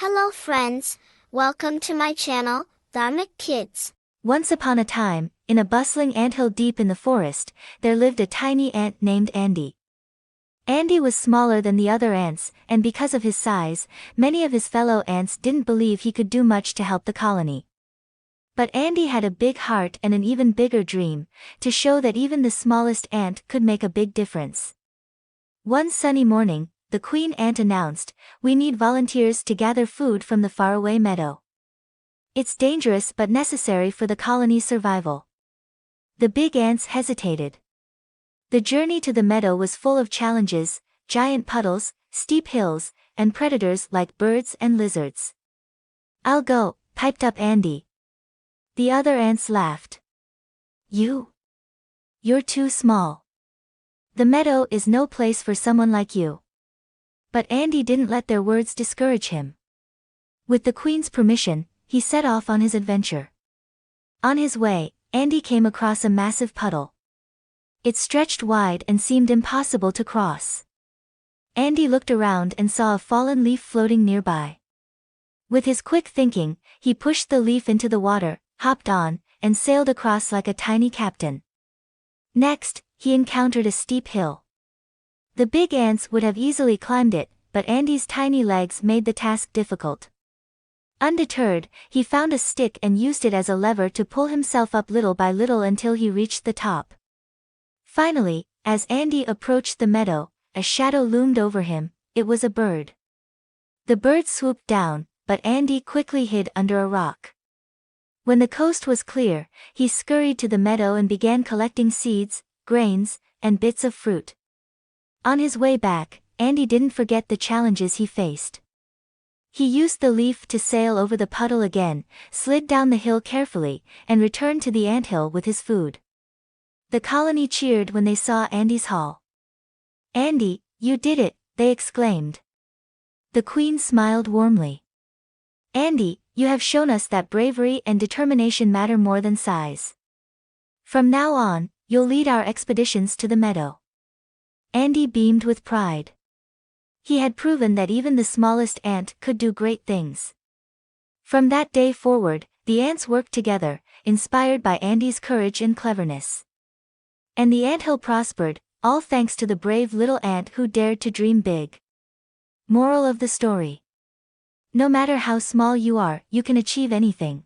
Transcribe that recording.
Hello friends, welcome to my channel, Dharmic Kids. Once upon a time, in a bustling anthill deep in the forest, there lived a tiny ant named Andy. Andy was smaller than the other ants, and because of his size, many of his fellow ants didn't believe he could do much to help the colony. But Andy had a big heart and an even bigger dream, to show that even the smallest ant could make a big difference. One sunny morning, the queen ant announced, "We need volunteers to gather food from the faraway meadow. It's dangerous but necessary for the colony's survival." The big ants hesitated. The journey to the meadow was full of challenges, giant puddles, steep hills, and predators like birds and lizards. "I'll go," piped up Andy. The other ants laughed. You're too small. The meadow is no place for someone like you." But Andy didn't let their words discourage him. With the queen's permission, he set off on his adventure. On his way, Andy came across a massive puddle. It stretched wide and seemed impossible to cross. Andy looked around and saw a fallen leaf floating nearby. With his quick thinking, he pushed the leaf into the water, hopped on, and sailed across like a tiny captain. Next, he encountered a steep hill. The big ants would have easily climbed it, but Andy's tiny legs made the task difficult. Undeterred, he found a stick and used it as a lever to pull himself up little by little until he reached the top. Finally, as Andy approached the meadow, a shadow loomed over him. It was a bird. The bird swooped down, but Andy quickly hid under a rock. When the coast was clear, he scurried to the meadow and began collecting seeds, grains, and bits of fruit. On his way back, Andy didn't forget the challenges he faced. He used the leaf to sail over the puddle again, slid down the hill carefully, and returned to the anthill with his food. The colony cheered when they saw Andy's haul. "Andy, you did it," they exclaimed. The queen smiled warmly. "Andy, you have shown us that bravery and determination matter more than size. From now on, you'll lead our expeditions to the meadow." Andy beamed with pride. He had proven that even the smallest ant could do great things. From that day forward, the ants worked together, inspired by Andy's courage and cleverness. And the anthill prospered, all thanks to the brave little ant who dared to dream big. Moral of the story: no matter how small you are, you can achieve anything.